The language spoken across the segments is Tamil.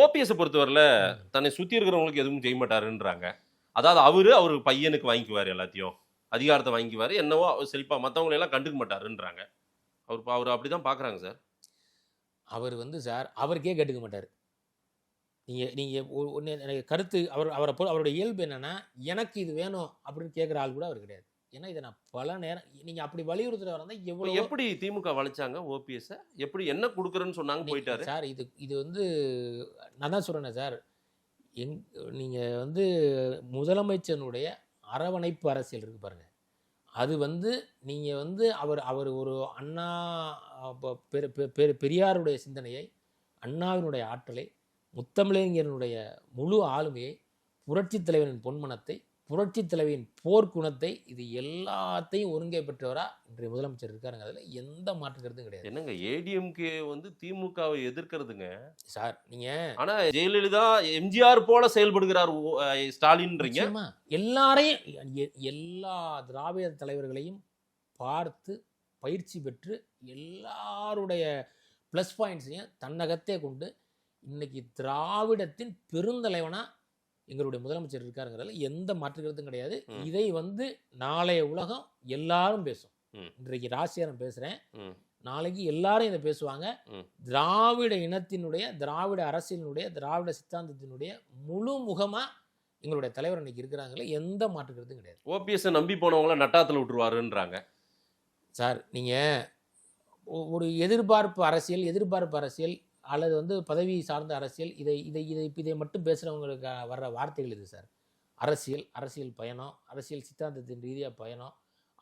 ஓபிஎஸ் பொறுத்தவரையில தன்னை சுத்தி இருக்கிறவங்களுக்கு எதுவும் செய்ய மாட்டாருன்றாங்க. அதாவது அவரு பையனுக்கு வாங்கிக்குவாரு எல்லாத்தையும். அதிகாரத்த வாங்கிக்குவாரு. என்னவோ செழிப்பா மத்தவங்கள எல்லாம் கண்டுக்க மாட்டாருன்றாங்க. அவரு அப்படிதான் பார்க்குறாங்க சார். அவர் வந்து சார் அவருக்கே கேட்டுக்க மாட்டாரு. நீங்க நீங்க ஒண்ணு எனக்கு கருத்து அவருடைய இயல்பு என்னன்னா, எனக்கு இது வேணும் அப்படின்னு கேட்கிற ஆள் கூட அவர் கிடையாது. ஏன்னா இத நான் பல நேரம் நீங்க அப்படி வலியுறுத்துறவரா இருந்தா இப்ப எவ்வளவோ எப்படி திமுக வளைச்சாங்க ஓபிஎஸ்ஸ? எப்படி என்ன குடுக்குறேன்னு சொன்னாங்க போயிட்டாரு. சார் இது இது வந்து நான் தான் சொல்றேனே சார். எங் நீங்க வந்து முதலமைச்சருடைய அரவணைப்பு அரசியல் இருக்கு பாருங்க. அது வந்து நீங்க வந்து அவர் அவர் ஒரு அண்ணா பெரியாருடைய சிந்தனையை, அண்ணாவினுடைய ஆற்றலை, முத்தமிழறிஞனுடைய முழு ஆளுமையை, புரட்சித் தலைவரின் பொன்மனத்தை, புரட்சித் தலைவியின் போர்க்குணத்தை, இது எல்லாத்தையும் ஒருங்கே பெற்றவரா இன்றைய முதலமைச்சர் இருக்காருங்க. அதில் எந்த மாற்று கருத்தும் கிடையாது. என்னங்க ஏடிஎம்கே வந்து திமுகவை எதிர்க்கிறதுங்க. சார் நீங்க ஆனா ஜெயலலிதா, எம்ஜிஆர் போல செயல்படுகிறார் ஸ்டாலின்றீங்க. நிச்சயமா எல்லாரையும் எல்லா திராவிட தலைவர்களையும் பார்த்து பயிற்சி பெற்று எல்லாருடைய ப்ளஸ் பாயிண்ட்ஸையும் தன்னகத்தே கொண்டு இன்னைக்கு திராவிடத்தின் பெருந்தலைவனா எங்களுடைய முதலமைச்சர் இருக்காருங்கிறதுல எந்த மாற்று கருத்தும் கிடையாது. இதை வந்து நாளைய உலகம் எல்லாரும் பேசும். இன்றைக்கு ராசியாரம் பேசுறேன், நாளைக்கு எல்லாரும் இதை பேசுவாங்க. திராவிட இனத்தினுடைய, திராவிட அரசியலினுடைய, திராவிட சித்தாந்தத்தினுடைய முழு முகமா எங்களுடைய தலைவர் இன்னைக்கு இருக்கிறாங்களே, எந்த மாற்று கருத்தும் கிடையாது. ஓபிஎஸ் நம்பி போனவங்கள நட்டாத்துல விட்டுருவாருன்றாங்க சார். நீங்க ஒரு எதிர்பார்ப்பு அரசியல் அல்லது வந்து பதவி சார்ந்த அரசியல், இதை மட்டும் பேசுகிறவங்களுக்கு வர்ற வார்த்தைகள் இது சார். அரசியல் பயணம், அரசியல் சித்தாந்தத்தின் ரீதியாக பயணம்,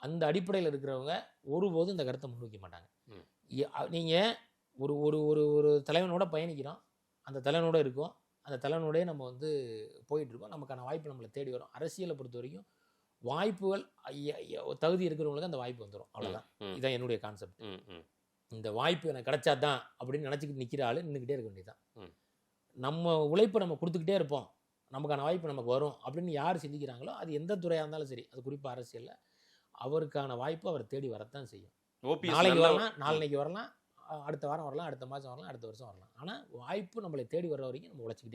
அந்த அடிப்படையில் இருக்கிறவங்க ஒருபோதும் இந்த கருத்தை முன்வைக்க மாட்டாங்க. நீங்கள் ஒரு ஒரு ஒரு ஒரு தலைவனோட பயணிக்கிறோம், அந்த தலைவனோட இருக்கோம், அந்த தலைவனோடய நம்ம வந்து போயிட்டுருக்கோம், நமக்கான வாய்ப்பு நம்மளை தேடி வரும். அரசியலை பொறுத்த வரைக்கும் வாய்ப்புகள் தகுதி இருக்கிறவங்களுக்கு அந்த வாய்ப்பு வந்துடும், அவ்வளோதான். இதுதான் என்னுடைய கான்செப்ட். இந்த வாய்ப்பு எனக்கு கிடைச்சா தான் அப்படின்னு நினச்சிக்கிட்டு நிற்கிற ஆள் நின்றுக்கிட்டே இருக்க வேண்டியதான். நம்ம உழைப்பை நம்ம கொடுத்துக்கிட்டே இருப்போம், நமக்கான வாய்ப்பு நமக்கு வரும் அப்படின்னு யார் சிந்திக்கிறாங்களோ, அது எந்த துறையாக இருந்தாலும் சரி, அது குறிப்பாக அரசியலில் அவருக்கான வாய்ப்பு அவர் தேடி வரத்தான் செய்யும். நாளைக்கு வரலாம், நாளைக்கு வரலாம், அடுத்த வாரம் வரலாம், அடுத்த மாதம் வரலாம், அடுத்த வருஷம் வரலாம். ஆனால் வாய்ப்பு நம்மளை தேடி வர்ற வரைக்கும் நம்ம உழைச்சிக்கிட்டே